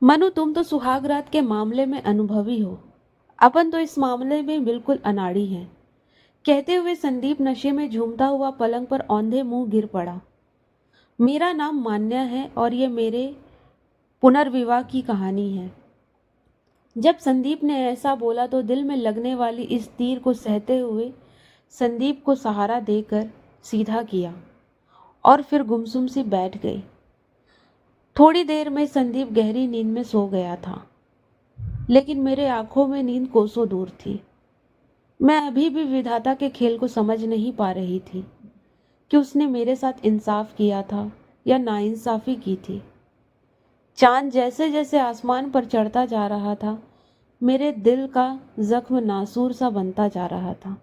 मनु, तुम तो सुहाग रात के मामले में अनुभवी हो। अपन तो इस मामले में बिल्कुल अनाड़ी हैं। कहते हुए संदीप नशे में झूमता हुआ पलंग पर औंधे मुंह गिर पड़ा। मेरा नाम मान्या है और ये मेरे पुनर्विवाह की कहानी है। जब संदीप ने ऐसा बोला तो दिल में लगने वाली इस तीर को सहते हुए संदीप को सहारा देकर सीधा किया और फिर गुमसुम सी बैठ गई। थोड़ी देर में संदीप गहरी नींद में सो गया था, लेकिन मेरे आंखों में नींद कोसों दूर थी। मैं अभी भी विधाता के खेल को समझ नहीं पा रही थी कि उसने मेरे साथ इंसाफ किया था या नाइंसाफी की थी। चांद जैसे जैसे आसमान पर चढ़ता जा रहा था, मेरे दिल का जख्म नासूर सा बनता जा रहा था।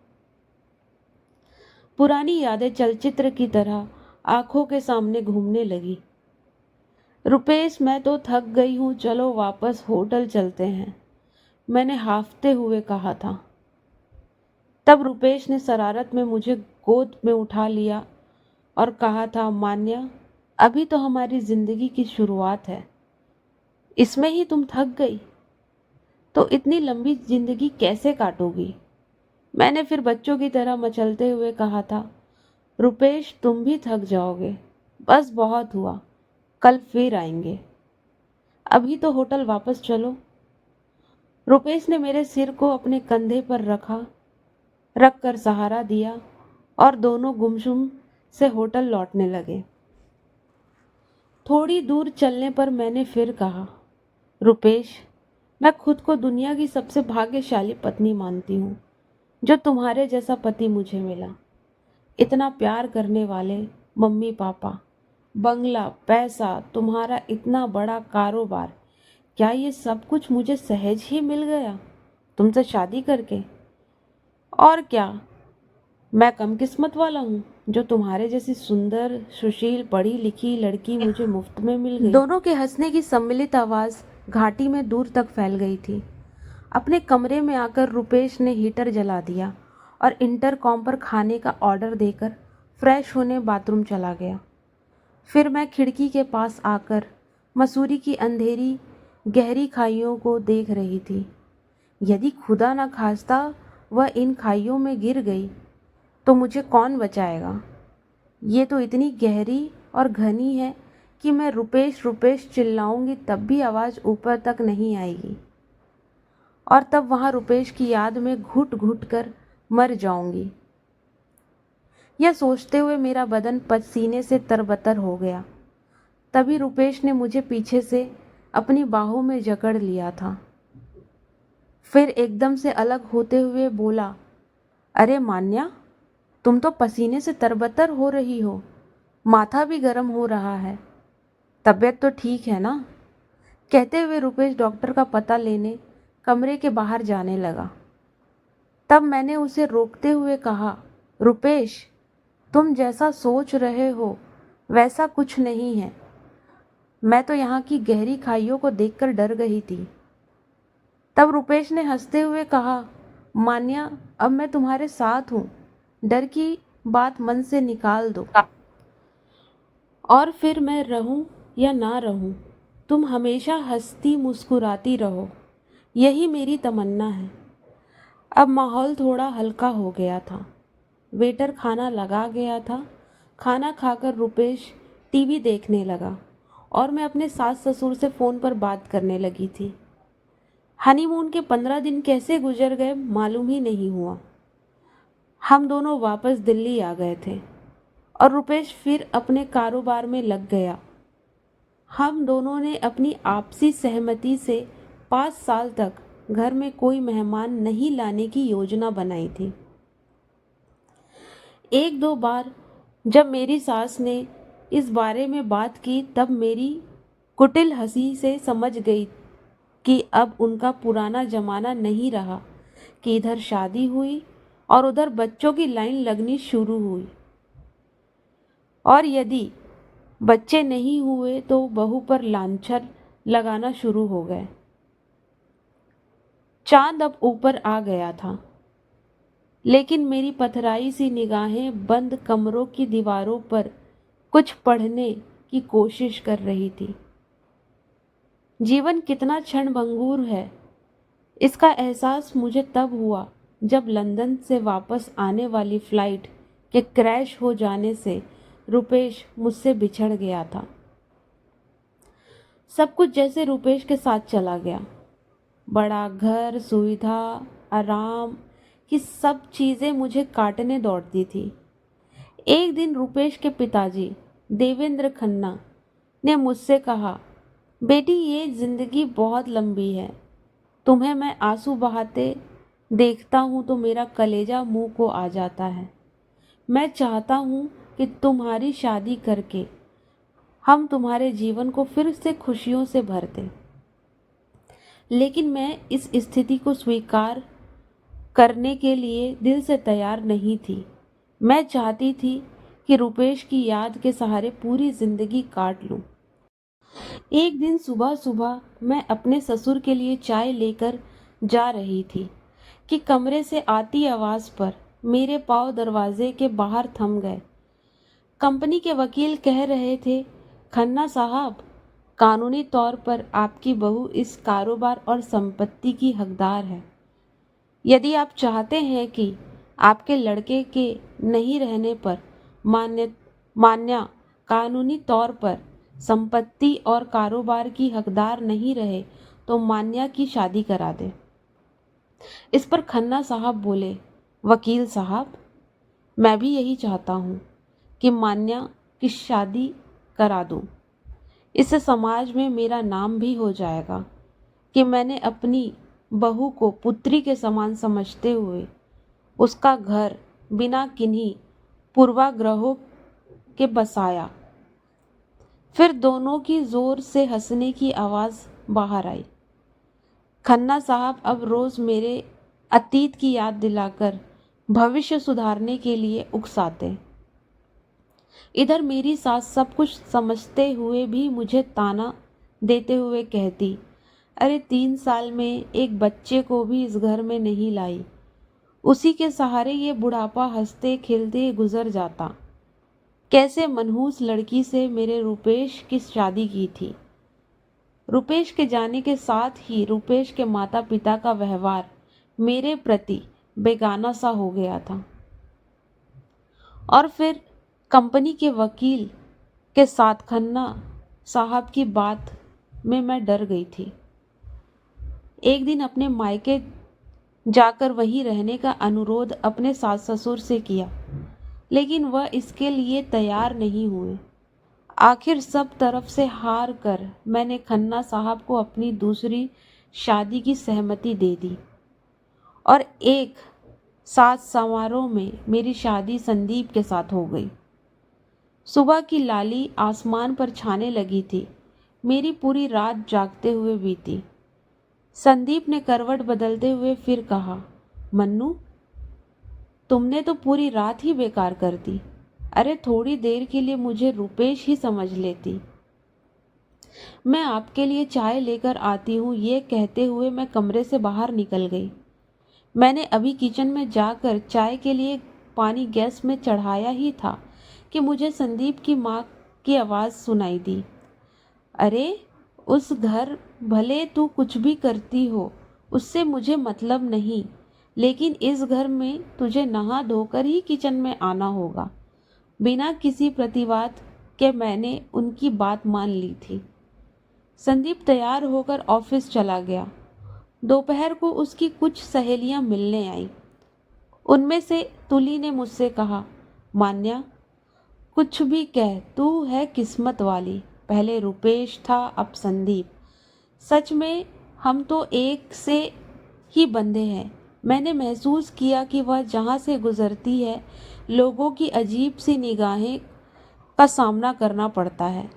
पुरानी यादें चलचित्र की तरह आंखों के सामने घूमने लगी। रुपेश, मैं तो थक गई हूँ, चलो वापस होटल चलते हैं, मैंने हांफते हुए कहा था। तब रुपेश ने शरारत में मुझे गोद में उठा लिया और कहा था, मान्या, अभी तो हमारी जिंदगी की शुरुआत है, इसमें ही तुम थक गई तो इतनी लंबी जिंदगी कैसे काटोगी। मैंने फिर बच्चों की तरह मचलते हुए कहा था, रुपेश, तुम भी थक जाओगे, बस बहुत हुआ, कल फिर आएंगे, अभी तो होटल वापस चलो। रुपेश ने मेरे सिर को अपने कंधे पर रख कर सहारा दिया और दोनों गुमसुम से होटल लौटने लगे। थोड़ी दूर चलने पर मैंने फिर कहा, रुपेश, मैं खुद को दुनिया की सबसे भाग्यशाली पत्नी मानती हूँ जो तुम्हारे जैसा पति मुझे मिला। इतना प्यार करने वाले मम्मी पापा, बंगला, पैसा, तुम्हारा इतना बड़ा कारोबार, क्या ये सब कुछ मुझे सहज ही मिल गया तुमसे शादी करके? और क्या मैं कम किस्मत वाला हूँ जो तुम्हारे जैसी सुंदर, सुशील, पढ़ी लिखी लड़की मुझे मुफ्त में मिल गई? दोनों के हंसने की सम्मिलित आवाज घाटी में दूर तक फैल गई थी। अपने कमरे में आकर रुपेश ने हीटर जला दिया और इंटरकॉम पर खाने का ऑर्डर देकर फ्रेश होने बाथरूम चला गया। फिर मैं खिड़की के पास आकर मसूरी की अंधेरी गहरी खाइयों को देख रही थी। यदि खुदा न खास्ता वह इन खाइयों में गिर गई तो मुझे कौन बचाएगा? ये तो इतनी गहरी और घनी है कि मैं रुपेश रुपेश चिल्लाऊंगी तब भी आवाज़ ऊपर तक नहीं आएगी, और तब वहाँ रुपेश की याद में घुट घुट कर मर जाऊंगी। यह सोचते हुए मेरा बदन पसीने से तरबतर हो गया। तभी रुपेश ने मुझे पीछे से अपनी बाहों में जकड़ लिया था। फिर एकदम से अलग होते हुए बोला, अरे मान्या, तुम तो पसीने से तरबतर हो रही हो, माथा भी गर्म हो रहा है, तबीयत तो ठीक है ना? कहते हुए रुपेश डॉक्टर का पता लेने कमरे के बाहर जाने लगा। तब मैंने उसे रोकते हुए कहा, रुपेश, तुम जैसा सोच रहे हो वैसा कुछ नहीं है। मैं तो यहाँ की गहरी खाइयों को देखकर डर गई थी। तब रुपेश ने हंसते हुए कहा, मान्या, अब मैं तुम्हारे साथ हूँ, डर की बात मन से निकाल दो। और फिर मैं रहूं या ना रहूं, तुम हमेशा हंसती मुस्कुराती रहो, यही मेरी तमन्ना है। अब माहौल थोड़ा हल्का हो गया था। वेटर खाना लगा गया था। खाना खाकर रुपेश टीवी देखने लगा और मैं अपने सास ससुर से फ़ोन पर बात करने लगी थी। हनीमून के 15 दिन कैसे गुजर गए मालूम ही नहीं हुआ। हम दोनों वापस दिल्ली आ गए थे और रुपेश फिर अपने कारोबार में लग गया। हम दोनों ने अपनी आपसी सहमति से 5 साल तक घर में कोई मेहमान नहीं लाने की योजना बनाई थी। एक दो बार जब मेरी सास ने इस बारे में बात की तब मेरी कुटिल हंसी से समझ गई कि अब उनका पुराना जमाना नहीं रहा कि इधर शादी हुई और उधर बच्चों की लाइन लगनी शुरू हुई, और यदि बच्चे नहीं हुए तो बहू पर लांछन लगाना शुरू हो गए। चांद अब ऊपर आ गया था, लेकिन मेरी पथराई सी निगाहें बंद कमरों की दीवारों पर कुछ पढ़ने की कोशिश कर रही थी। जीवन कितना क्षणभंगुर है, इसका एहसास मुझे तब हुआ जब लंदन से वापस आने वाली फ्लाइट के क्रैश हो जाने से रुपेश मुझसे बिछड़ गया था। सब कुछ जैसे रुपेश के साथ चला गया। बड़ा घर, सुविधा, आराम की सब चीज़ें मुझे काटने दौड़ती थी। एक दिन रुपेश के पिताजी देवेंद्र खन्ना ने मुझसे कहा, बेटी ये जिंदगी बहुत लंबी है। तुम्हें मैं आंसू बहाते देखता हूँ तो मेरा कलेजा मुंह को आ जाता है। मैं चाहता हूँ कि तुम्हारी शादी करके हम तुम्हारे जीवन को फिर से खुशियों से भर दें। लेकिन मैं इस स्थिति को स्वीकार करने के लिए दिल से तैयार नहीं थी। मैं चाहती थी कि रुपेश की याद के सहारे पूरी जिंदगी काट लूं। एक दिन सुबह सुबह मैं अपने ससुर के लिए चाय लेकर जा रही थी कि कमरे से आती आवाज पर मेरे पाँव दरवाजे के बाहर थम गए। कंपनी के वकील कह रहे थे, खन्ना साहब, कानूनी तौर पर आपकी बहू इस कारोबार और संपत्ति की हकदार है। यदि आप चाहते हैं कि आपके लड़के के नहीं रहने पर मान्या कानूनी तौर पर संपत्ति और कारोबार की हकदार नहीं रहे तो मान्या की शादी करा दे। इस पर खन्ना साहब बोले, वकील साहब, मैं भी यही चाहता हूँ कि मान्या की शादी करा दूँ। इससे समाज में मेरा नाम भी हो जाएगा कि मैंने अपनी बहू को पुत्री के समान समझते हुए उसका घर बिना किन्हीं पूर्वाग्रहों के बसाया। फिर दोनों की जोर से हंसने की आवाज़ बाहर आई। खन्ना साहब अब रोज़ मेरे अतीत की याद दिलाकर भविष्य सुधारने के लिए उकसाते। इधर मेरी सास सब कुछ समझते हुए भी मुझे ताना देते हुए कहती, अरे 3 साल में एक बच्चे को भी इस घर में नहीं लाई, उसी के सहारे ये बुढ़ापा हंसते खेलते गुजर जाता। कैसे मनहूस लड़की से मेरे रुपेश की शादी की थी। रुपेश के जाने के साथ ही रुपेश के माता पिता का व्यवहार मेरे प्रति बेगाना सा हो गया था। और फिर कंपनी के वकील के साथ खन्ना साहब की बात में मैं डर गई थी। एक दिन अपने मायके जाकर वहीं रहने का अनुरोध अपने सास ससुर से किया, लेकिन वह इसके लिए तैयार नहीं हुए। आखिर सब तरफ से हार कर मैंने खन्ना साहब को अपनी दूसरी शादी की सहमति दे दी और एक साथ समारोह में मेरी शादी संदीप के साथ हो गई। सुबह की लाली आसमान पर छाने लगी थी। मेरी पूरी रात जागते हुए बीती। संदीप ने करवट बदलते हुए फिर कहा, मन्नू, तुमने तो पूरी रात ही बेकार कर दी। अरे थोड़ी देर के लिए मुझे रुपेश ही समझ लेती। मैं आपके लिए चाय लेकर आती हूँ, ये कहते हुए मैं कमरे से बाहर निकल गई। मैंने अभी किचन में जाकर चाय के लिए पानी गैस में चढ़ाया ही था कि मुझे संदीप की माँ की आवाज़ सुनाई दी, अरे उस घर भले तू कुछ भी करती हो, उससे मुझे मतलब नहीं, लेकिन इस घर में तुझे नहा धोकर ही किचन में आना होगा। बिना किसी प्रतिवाद के मैंने उनकी बात मान ली थी। संदीप तैयार होकर ऑफिस चला गया। दोपहर को उसकी कुछ सहेलियां मिलने आईं। उनमें से तुली ने मुझसे कहा, मान्या, कुछ भी कह, तू है किस्मत वाली। पहले रुपेश था, अब संदीप। सच में हम तो एक से ही बंधे हैं। मैंने महसूस किया कि वह जहाँ से गुजरती है लोगों की अजीब सी निगाहें का सामना करना पड़ता है।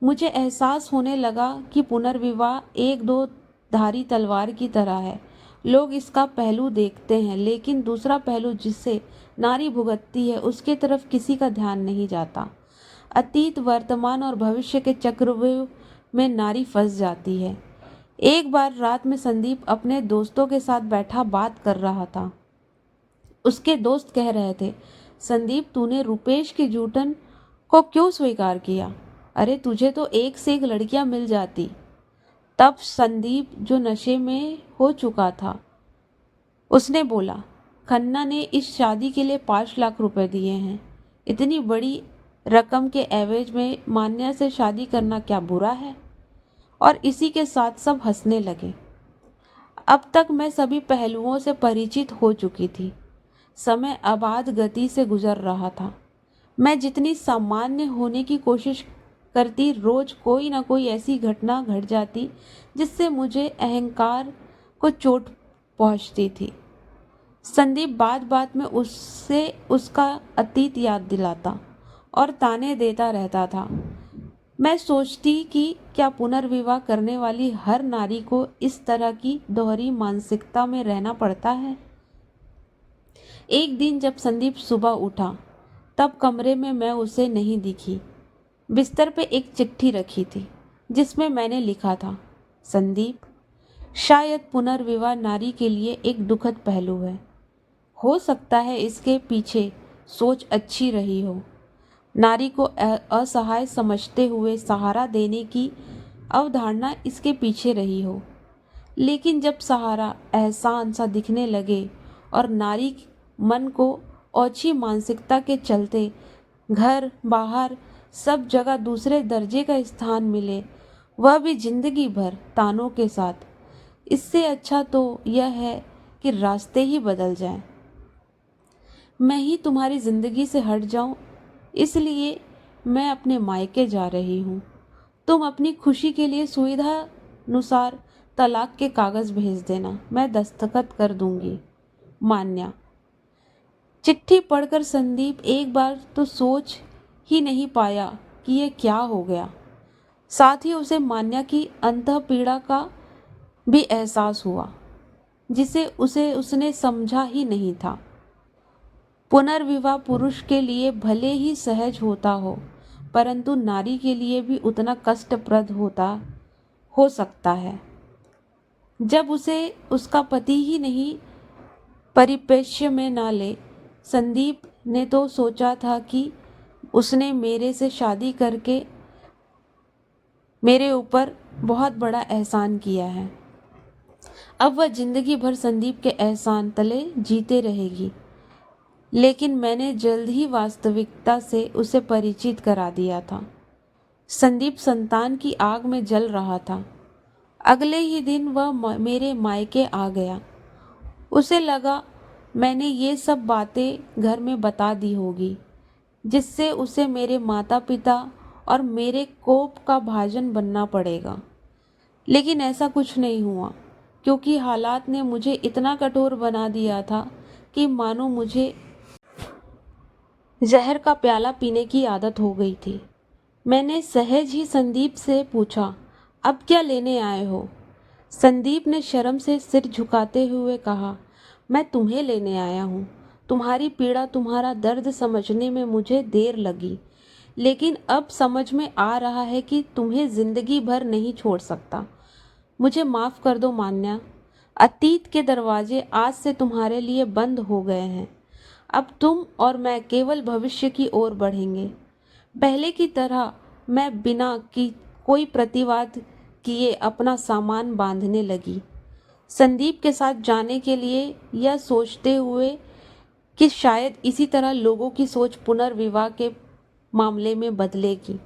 मुझे एहसास होने लगा कि पुनर्विवाह एक दो धारी तलवार की तरह है। लोग इसका पहलू देखते हैं, लेकिन दूसरा पहलू जिससे नारी भुगतती है उसके तरफ किसी का ध्यान नहीं जाता। अतीत, वर्तमान और भविष्य के चक्रव्यूह में नारी फंस जाती है। एक बार रात में संदीप अपने दोस्तों के साथ बैठा बात कर रहा था। उसके दोस्त कह रहे थे, संदीप, तूने रुपेश की जूठन को क्यों स्वीकार किया? अरे तुझे तो एक से एक लड़कियां मिल जाती। तब संदीप, जो नशे में हो चुका था, उसने बोला, खन्ना ने इस शादी के लिए 5 लाख रुपए दिए हैं। इतनी बड़ी रकम के एवज में मान्या से शादी करना क्या बुरा है? और इसी के साथ सब हंसने लगे। अब तक मैं सभी पहलुओं से परिचित हो चुकी थी। समय अबाध गति से गुजर रहा था। मैं जितनी सामान्य होने की कोशिश करती, रोज कोई ना कोई ऐसी घटना घट जाती जिससे मुझे अहंकार को चोट पहुंचती थी। संदीप बात बात में उससे उसका अतीत याद दिलाता और ताने देता रहता था। मैं सोचती कि क्या पुनर्विवाह करने वाली हर नारी को इस तरह की दोहरी मानसिकता में रहना पड़ता है। एक दिन जब संदीप सुबह उठा, तब कमरे में मैं उसे नहीं दिखी। बिस्तर पे एक चिट्ठी रखी थी जिसमें मैंने लिखा था, संदीप, शायद पुनर्विवाह नारी के लिए एक दुखद पहलू है। हो सकता है इसके पीछे सोच अच्छी रही हो, नारी को असहाय समझते हुए सहारा देने की अवधारणा इसके पीछे रही हो। लेकिन जब सहारा एहसान सा दिखने लगे और नारी मन को ओछी मानसिकता के चलते घर बाहर सब जगह दूसरे दर्जे का स्थान मिले, वह भी जिंदगी भर तानों के साथ, इससे अच्छा तो यह है कि रास्ते ही बदल जाएं। मैं ही तुम्हारी जिंदगी से हट जाऊं, इसलिए मैं अपने मायके जा रही हूँ। तुम अपनी खुशी के लिए सुविधा अनुसार तलाक के कागज भेज देना, मैं दस्तखत कर दूंगी। मान्या। चिट्ठी पढ़कर संदीप एक बार तो सोच ही नहीं पाया कि यह क्या हो गया। साथ ही उसे मान्या की अंतः पीड़ा का भी एहसास हुआ, जिसे उसने समझा ही नहीं था। पुनर्विवाह पुरुष के लिए भले ही सहज होता हो, परंतु नारी के लिए भी उतना कष्टप्रद हो सकता है। जब उसे उसका पति ही नहीं परिप्रेक्ष्य में ना ले, संदीप ने तो सोचा था कि उसने मेरे से शादी करके मेरे ऊपर बहुत बड़ा एहसान किया है। अब वह जिंदगी भर संदीप के एहसान तले जीते रहेगी। लेकिन मैंने जल्द ही वास्तविकता से उसे परिचित करा दिया था। संदीप संतान की आग में जल रहा था। अगले ही दिन वह मेरे मायके आ गया। उसे लगा मैंने ये सब बातें घर में बता दी होगी, जिससे उसे मेरे माता पिता और मेरे कोप का भाजन बनना पड़ेगा। लेकिन ऐसा कुछ नहीं हुआ, क्योंकि हालात ने मुझे इतना कठोर बना दिया था कि मानो मुझे जहर का प्याला पीने की आदत हो गई थी। मैंने सहज ही संदीप से पूछा, अब क्या लेने आए हो? संदीप ने शर्म से सिर झुकाते हुए कहा, मैं तुम्हें लेने आया हूँ। तुम्हारी पीड़ा, तुम्हारा दर्द समझने में मुझे देर लगी, लेकिन अब समझ में आ रहा है कि तुम्हें जिंदगी भर नहीं छोड़ सकता। मुझे माफ़ कर दो मान्या। अतीत के दरवाजे आज से तुम्हारे लिए बंद हो गए हैं। अब तुम और मैं केवल भविष्य की ओर बढ़ेंगे। पहले की तरह मैं बिना की कोई प्रतिवाद किए अपना सामान बांधने लगी, संदीप के साथ जाने के लिए, यह सोचते हुए कि शायद इसी तरह लोगों की सोच पुनर्विवाह के मामले में बदलेगी।